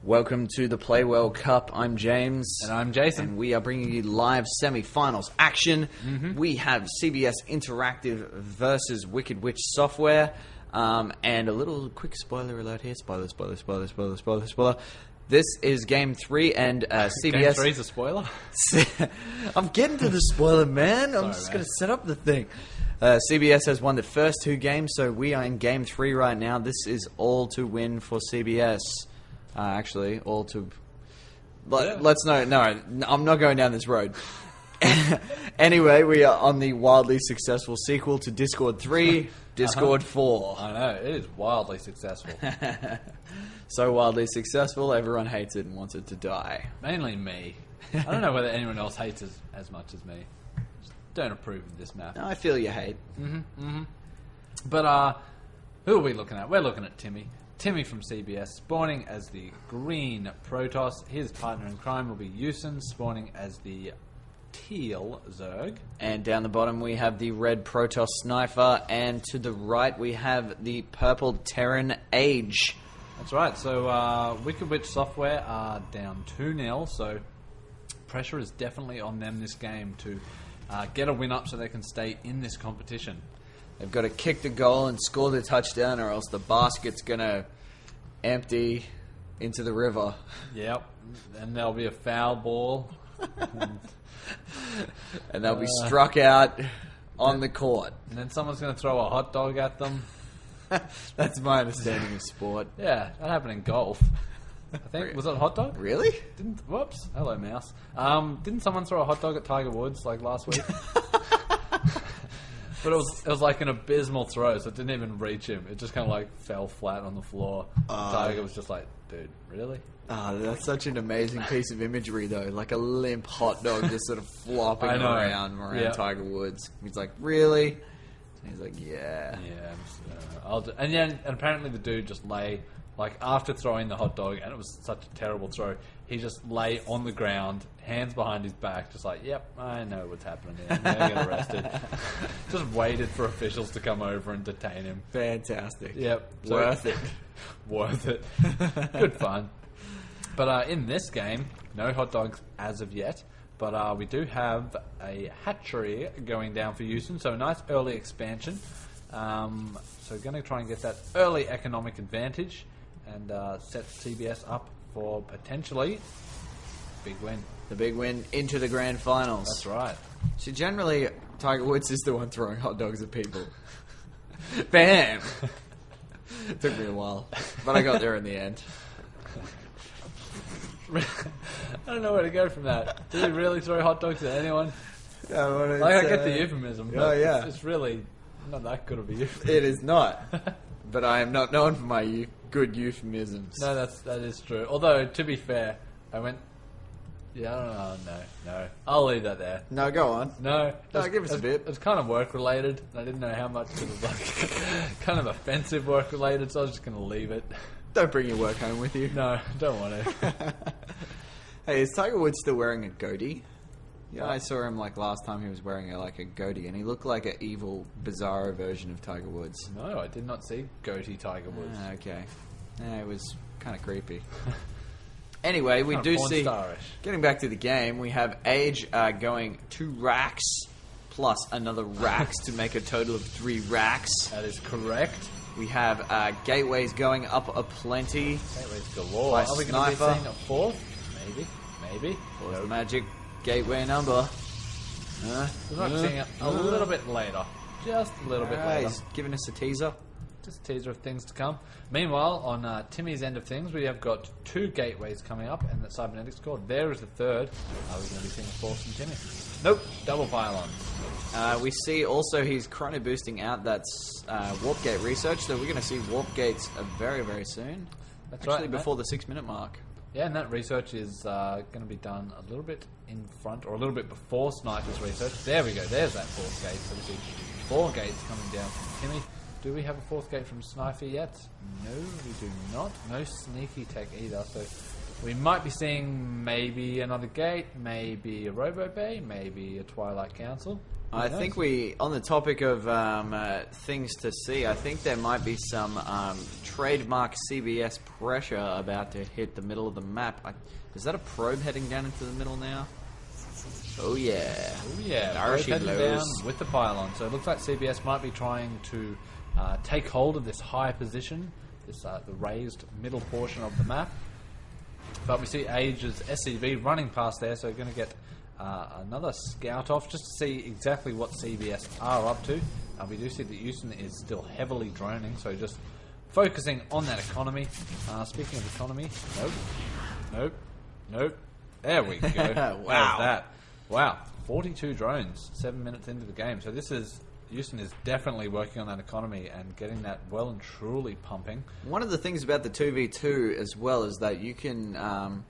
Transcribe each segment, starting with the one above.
Welcome to the Play World Cup. I'm James. And I'm Jason. And we are bringing you live semi-finals action. We have CBS Interactive versus Wicked Witch Software. And a little quick spoiler alert here. Spoiler. This is Game 3 and CBS... Game 3 is a spoiler? I'm getting to the spoiler, man. I'm just going to set up the thing. CBS has won the first two games, so we are in Game 3 right now. This is all to win for CBS. Actually, all to... Let's know. No, I'm not going down this road. Anyway, we are on the wildly successful sequel to Discord 3, Discord 4. I know, it is wildly successful. So wildly successful, everyone hates it and wants it to die. Mainly me. I don't know whether anyone else hates it as much as me. Just don't approve of this map. No, I feel your hate. But who are we looking at? We're looking at Timmy. Timmy from CBS, spawning as the green Protoss. His partner in crime will be Yusin, spawning as the teal Zerg. And down the bottom we have the red Protoss Sniper, and to the right we have the purple Terran Age. That's right, so Wicked Witch Software are down 2-0, so pressure is definitely on them this game to get a win up so they can stay in this competition. They've got to kick the goal and score the touchdown, or else the basket's going to empty into the river. Yep, and there'll be a foul ball. And they'll be struck out on the court. And then someone's going to throw a hot dog at them. That's my understanding of sport. Yeah, that happened in golf. I think. Was it a hot dog? Really? Whoops. Hello, mouse. Didn't someone throw a hot dog at Tiger Woods like last week? But it was like an abysmal throw, so it didn't even reach him. It just kind of like fell flat on the floor. Tiger was just like, dude, really? That's such an amazing piece of imagery, though. Like a limp hot dog just sort of flopping around Tiger Woods. He's like, really? And he's like, yeah. Yeah. And apparently the dude just lay, like after throwing the hot dog, and it was such a terrible throw, he just lay on the ground, hands behind his back, just like, yep, I know what's happening here. I'm going to get arrested. Just waited for officials to come over and detain him. Fantastic. Yep. Worth it. Worth it. Good fun. But in this game, no hot dogs as of yet. But we do have a hatchery going down for Houston, so a nice early expansion. So we're going to try and get that early economic advantage and set CBS up for potentially big win. The big win into the grand finals. That's right. So generally, Tiger Woods is the one throwing hot dogs at people. Bam! It took me a while, but I got there in the end. I don't know where to go from that. Did he really throw hot dogs at anyone? Yeah, I get the euphemism, but yeah. it's really not that good of a euphemism. It is not. But I am not known for my good euphemisms. No, that is true. Although, to be fair, I went... Yeah, I don't know. No. I'll leave that there. No, go on. No, give us a bit. It was kind of work-related. I didn't know how much it was like kind of offensive work-related, so I was just going to leave it. Don't bring your work home with you. No, don't want to. Hey, is Tiger Woods still wearing a goatee? Yeah, I saw him like last time he was wearing a goatee, and he looked like an evil, bizarro version of Tiger Woods. No, I did not see goatee Tiger Woods. Okay. Yeah, it was kind of creepy. Anyway, we do see... Starish. Getting back to the game, we have Age going 2 racks plus another racks to make a total of 3 racks. That is correct. We have gateways going up a plenty. Gateways galore. By Are we going to be Sniper. seeing a fourth? Maybe. What's the magic gateway number? We're not seeing it a little bit later. Just a little bit later. He's giving us a teaser. Just a teaser of things to come. Meanwhile, on Timmy's end of things, we have got 2 gateways coming up, and the cybernetics core. There is the third. Are we going to be seeing a fourth from Timmy? Nope. Double pylons. We see also he's chrono boosting out that's warp gate research, so we're going to see warp gates very, very soon. That's Actually, right. before the 6-minute mark. Yeah, and that research is going to be done a little bit in front, or a little bit before Sniper's research. There we go. There's that 4th gate. So we see 4 gates coming down from Timmy. Do we have a 4th gate from Sniper yet? No, we do not. No sneaky tech either. So we might be seeing maybe another gate, maybe a Robo Bay, maybe a Twilight Council. I think on the topic of things to see, I think there might be some trademark CBS pressure about to hit the middle of the map. Is that a probe heading down into the middle now? Oh yeah. Oh yeah. There she Heading blows. down with the pylon. So it looks like CBS might be trying to take hold of this high position, this the raised middle portion of the map. But we see Age's SCV running past there, so we're going to get another scout off just to see exactly what CBS are up to. We do see that Houston is still heavily droning, so just focusing on that economy. Speaking of economy, nope. There we go. Wow. There's that. Wow, 42 drones, 7 minutes into the game. So Houston is definitely working on that economy and getting that well and truly pumping. One of the things about the 2v2 as well is that you can,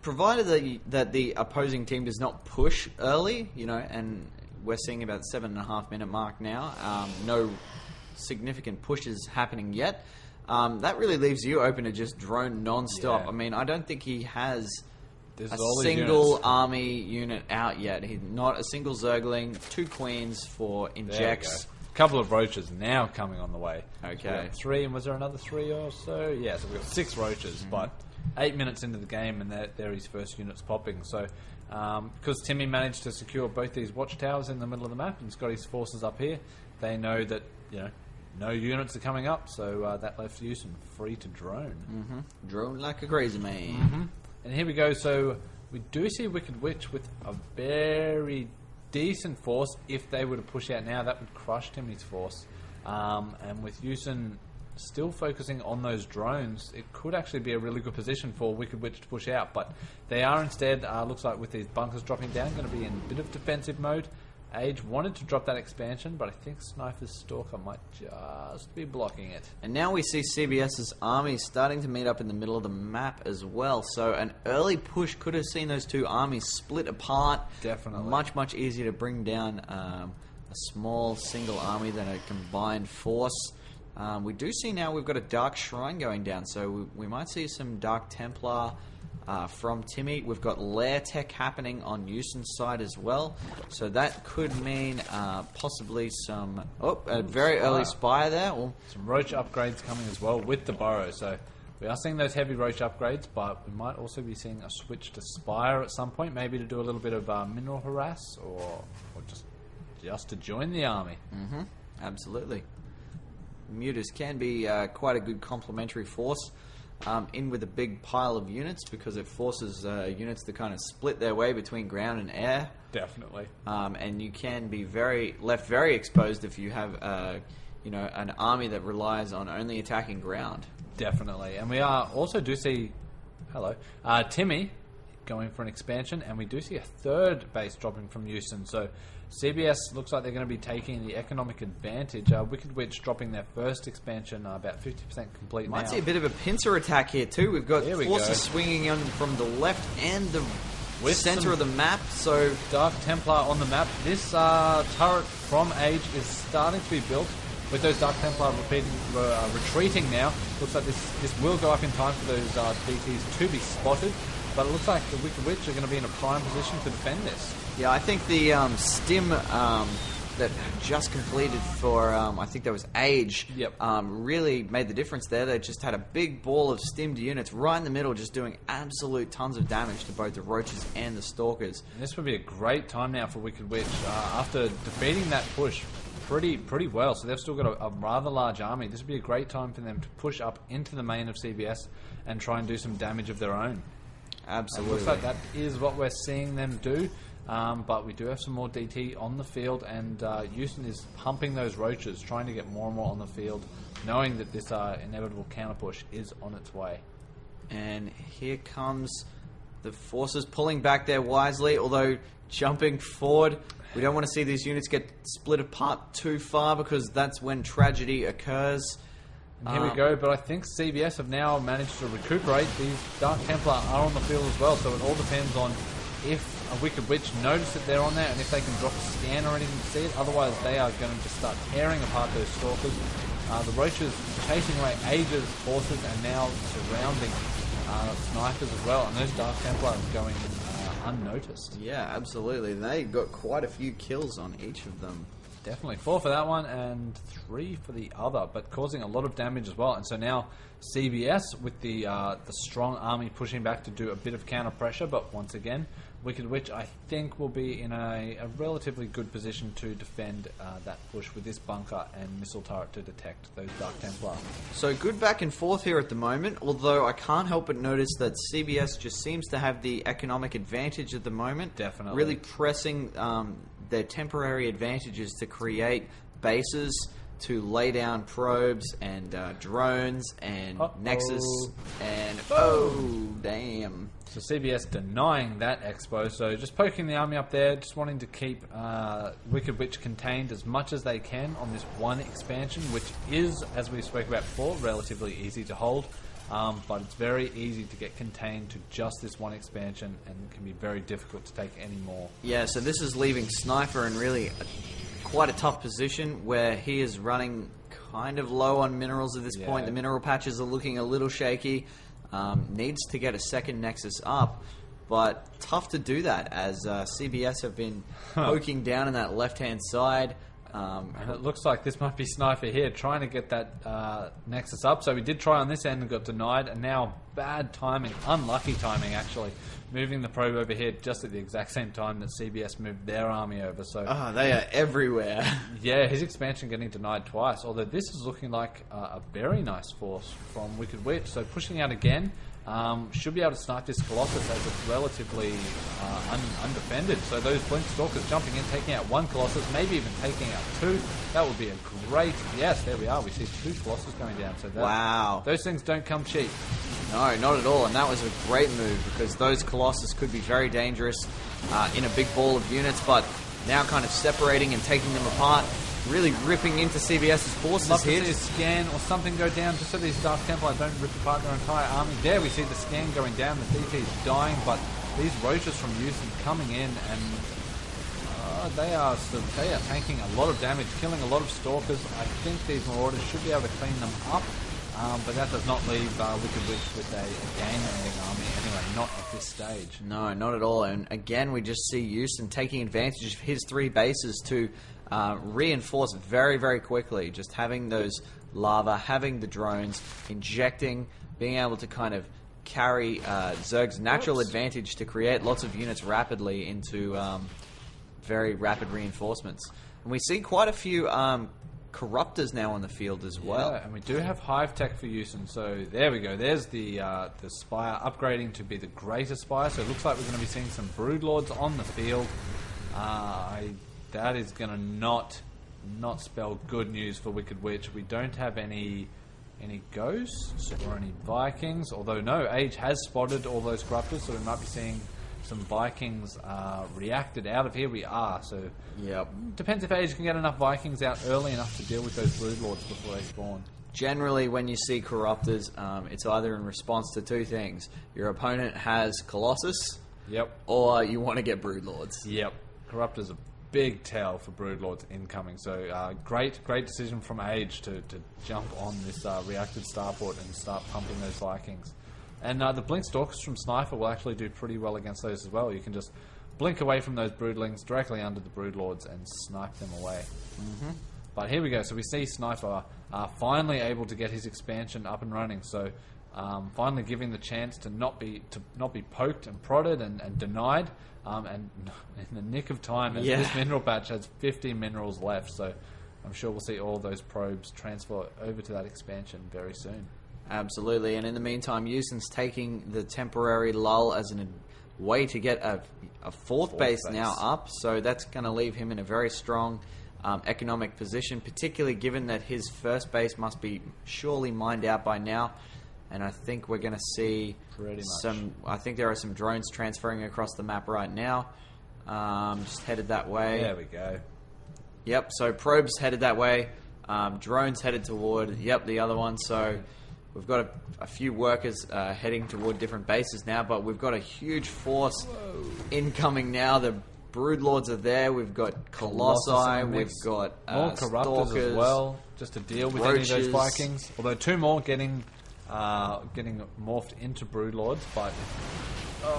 provided that the opposing team does not push early, and we're seeing about the 7.5 minute mark now, no significant pushes happening yet, that really leaves you open to just drone non-stop. Yeah. I don't think he has This a is all his single units. army unit out yet. He's not a single Zergling, 2 Queens for injects. A couple of roaches now coming on the way. Okay. So we got 3, and was there another 3 or so? Yeah, so we've got 6 roaches, but 8 minutes into the game, and there his first unit's popping. So, because Timmy managed to secure both these watchtowers in the middle of the map, and he's got his forces up here, they know that, no units are coming up, so that left Houston free to drone. Mm-hmm. Drone like a crazy man. Mm-hmm. And here we go. So we do see Wicked Witch with a very decent force. If they were to push out now, that would crush Timmy's force. And with Houston still focusing on those drones, it could actually be a really good position for Wicked Witch to push out. But they are instead, looks like with these bunkers dropping down, going to be in a bit of defensive mode. Age wanted to drop that expansion, but I think Sniper's Stalker might just be blocking it. And now we see CBS's army starting to meet up in the middle of the map as well. So an early push could have seen those two armies split apart. Definitely. Much easier to bring down a small single army than a combined force. We do see now we've got a Dark Shrine going down, so we might see some Dark Templar from Timmy. We've got Lair Tech happening on Houston's side as well, so that could mean possibly some a very early Spire there. Some Roach upgrades coming as well with the Burrow. So we are seeing those heavy Roach upgrades, but we might also be seeing a switch to Spire at some point, maybe to do a little bit of mineral harass or just to join the army. Mm-hmm. Absolutely. Mutas can be quite a good complementary force. In with a big pile of units because it forces units to kind of split their way between ground and air. Definitely. And you can be left very exposed if you have an army that relies on only attacking ground. Definitely. And we also do see Timmy going for an expansion, and we do see a third base dropping from Houston. So CBS looks like they're going to be taking the economic advantage. Wicked Witch dropping their first expansion, about 50% complete now. Might see a bit of a pincer attack here too. We've got Here we forces go. swinging in from the left and the With center some of the map. So Dark Templar on the map. This turret from Age is starting to be built. With those Dark Templar retreating now, looks like this will go up in time for those DTs to be spotted. But it looks like the Wicked Witch are going to be in a prime position to defend this. yeah, I think the stim that just completed for I think that was Age. Yep. Really made the difference there. They just had a big ball of stimmed units right in the middle, just doing absolute tons of damage to both the Roaches and the Stalkers. And this would be a great time now for Wicked Witch after defeating that push pretty well. So they've still got a rather large army. This would be a great time for them to push up into the main of CBS and try and do some damage of their own. Absolutely. It looks like that is what we're seeing them do. But we do have some more DT on the field, and Houston is pumping those Roaches, trying to get more and more on the field, knowing that this inevitable counter push is on its way. And here comes the forces pulling back there wisely, although jumping forward. We don't want to see these units get split apart too far because that's when tragedy occurs. And here we go, but I think CBS have now managed to recuperate. These Dark Templar are on the field as well, so it all depends on if a Wicked Witch notice that they're on there and if they can drop a scan or anything to see it. Otherwise, they are going to start tearing apart those Stalkers. The Roaches chasing away Age's forces and now surrounding Snipers as well. And those Dark Templar are going unnoticed. Yeah, absolutely. They got quite a few kills on each of them. Definitely 4 for that one and 3 for the other, but causing a lot of damage as well. And so now CBS with the strong army pushing back to do a bit of counter pressure, but once again, Wicked Witch I think will be in a relatively good position to defend that push with this bunker and missile turret to detect those Dark Templar. So good back and forth here at the moment, although I can't help but notice that CBS just seems to have the economic advantage at the moment. Definitely. Really pressing their temporary advantages to create bases, to lay down probes and drones and Nexus and damn. So CBS denying that expo, so just poking the army up there, just wanting to keep Wicked Witch contained as much as they can on this one expansion, which is, as we spoke about before, relatively easy to hold. But it's very easy to get contained to just this one expansion and can be very difficult to take any more. Yeah, so this is leaving Sniper in really quite a tough position where he is running kind of low on minerals at this point. The mineral patches are looking a little shaky. Needs to get a second Nexus up, but tough to do that as CBS have been poking down in that left-hand side. And it looks like this might be Sniper here trying to get that Nexus up. So we did try on this end and got denied, and now bad timing, unlucky timing actually, moving the probe over here just at the exact same time that CBS moved their army over. So they are everywhere. Yeah, his expansion getting denied twice, although this is looking like a very nice force from Wicked Witch. So pushing out again. Should be able to snipe this Colossus as it's relatively undefended. So those Blink Stalkers jumping in, taking out one Colossus, maybe even taking out two. That would be a great... Yes, there we are. We see 2 Colossus going down. So wow. Those things don't come cheap. No, not at all. And that was a great move because those Colossus could be very dangerous in a big ball of units, but now kind of separating and taking them apart. Really ripping into CBS's forces Love here. to see a scan or something go down just so these Dark Templar don't rip apart their entire army. There we see the scan going down, the DP is dying, but these roaches from Houston coming in and they are tanking a lot of damage, killing a lot of Stalkers. I think these Marauders should be able to clean them up, but that does not leave Wicked Witch with a game-ending army anyway, not at this stage. No, not at all. And again, we just see Houston taking advantage of his 3 bases to reinforce very, very quickly. Just having those lava, having the drones, injecting, being able to kind of carry Zerg's natural advantage to create lots of units rapidly into very rapid reinforcements. And we see quite a few Corruptors now on the field as well. Yeah, and we do have Hive Tech for Houston, so there we go. There's the Spire upgrading to be the Greater Spire, so it looks like we're going to be seeing some Broodlords on the field. That is going to not spell good news for Wicked Witch. We don't have any ghosts or any Vikings, although no, Age has spotted all those Corruptors, so we might be seeing some Vikings reacted out of here. We are, so yep. Depends if Age can get enough Vikings out early enough to deal with those Broodlords before they spawn. Generally, when you see Corruptors, it's either in response to 2 things. Your opponent has Colossus, or you want to get Broodlords. Yep. Corruptors are big tell for Broodlords incoming. So great decision from Age to jump on this reacted starport and start pumping those Vikings. And the Blink Stalkers from Sniper will actually do pretty well against those as well. You can just blink away from those Broodlings directly under the Broodlords and snipe them away. Mm-hmm. But here we go. So we see Sniper finally able to get his expansion up and running. So finally giving the chance to not be poked and prodded and denied. And in the nick of time, as this mineral patch has 50 minerals left, so I'm sure we'll see all those probes transfer over to that expansion very soon. Absolutely, and in the meantime, Houston's taking the temporary lull as a way to get a fourth base now up, so that's going to leave him in a very strong economic position, particularly given that his first base must be surely mined out by now. And I think we're going to see I think there are some drones transferring across the map right now. Just headed that way. There we go. Yep, so probes headed that way. Drones headed toward, the other one. So we've got a few workers heading toward different bases now, but we've got a huge force incoming now. The Broodlords are there. We've got Colossi. We've got more Corruptors as well, just to deal with any of those Vikings. Although 2 more getting morphed into Broodlords, but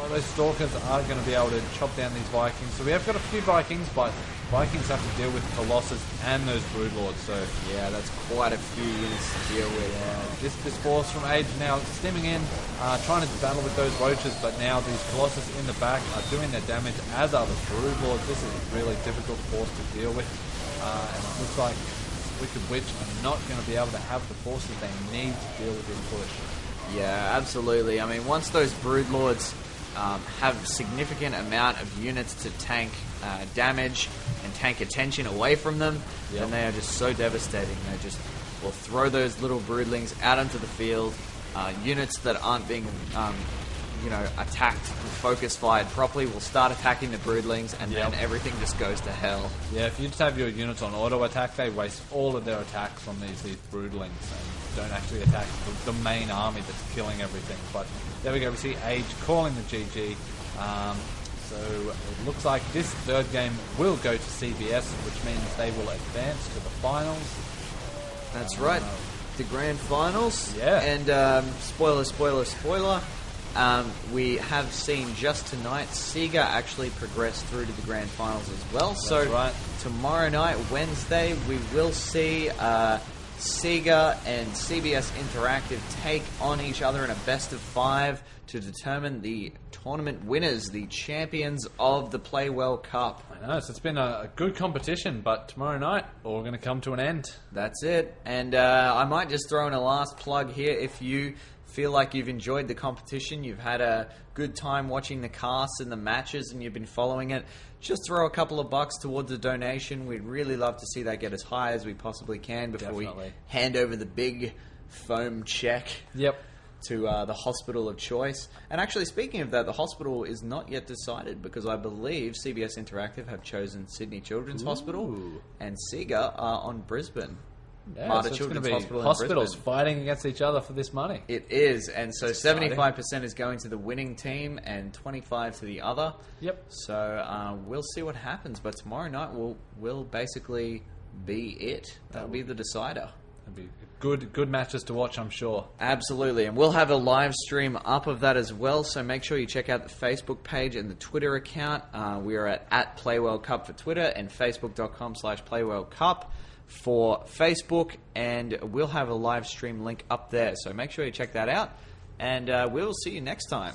those Stalkers are going to be able to chop down these Vikings. So we have got a few Vikings, but Vikings have to deal with Colossus and those Broodlords. So yeah, that's quite a few units to deal with. this force from Age now steaming in, trying to battle with those Roaches, but now these Colossus in the back are doing their damage, as are the Broodlords. This is a really difficult force to deal with, and it looks like Wicked Witch are not going to be able to have the forces they need to deal with this push. Yeah, absolutely. I mean, once those Broodlords have significant amount of units to tank damage and tank attention away from them, then they are just so devastating. They just will throw those little broodlings out into the field. Units that aren't being attacked and focus fired properly will start attacking the broodlings, and then everything just goes to hell. Yeah, if you just have your units on auto attack, they waste all of their attacks on these broodlings and don't actually attack the main army that's killing everything. But there we go, we see Age calling the GG. So it looks like this third game will go to CBS, which means they will advance to the finals. That's right, the grand finals. Yeah. And spoiler. We have seen just tonight Sega actually progress through to the grand finals as well. That's Tomorrow night, Wednesday, we will see Sega and CBS Interactive take on each other in a best of 5 to determine the tournament winners, the champions of the Play Well Cup. I know, so it's been a good competition, but tomorrow night, all going to come to an end. That's it. And I might just throw in a last plug here. If you feel like you've enjoyed the competition, you've had a good time watching the casts and the matches, and you've been following it, just throw a couple of bucks towards a donation. We'd really love to see that get as high as we possibly can before we hand over the big foam check to the hospital of choice. And actually, speaking of that, the hospital is not yet decided, because I believe CBS Interactive have chosen Sydney Children's Hospital, and Sega are on Brisbane. Yeah, so it's going to be hospitals fighting against each other for this money. It is, and so 75% is going to the winning team and 25% to the other. Yep. So we'll see what happens, but tomorrow night will basically be it. That'll be the decider. That'll be good matches to watch, I'm sure. Absolutely, and we'll have a live stream up of that as well, so make sure you check out the Facebook page and the Twitter account. We are at PlayWellCup for Twitter and Facebook.com/PlayWellCup for Facebook, and we'll have a live stream link up there, so make sure you check that out, and we'll see you next time.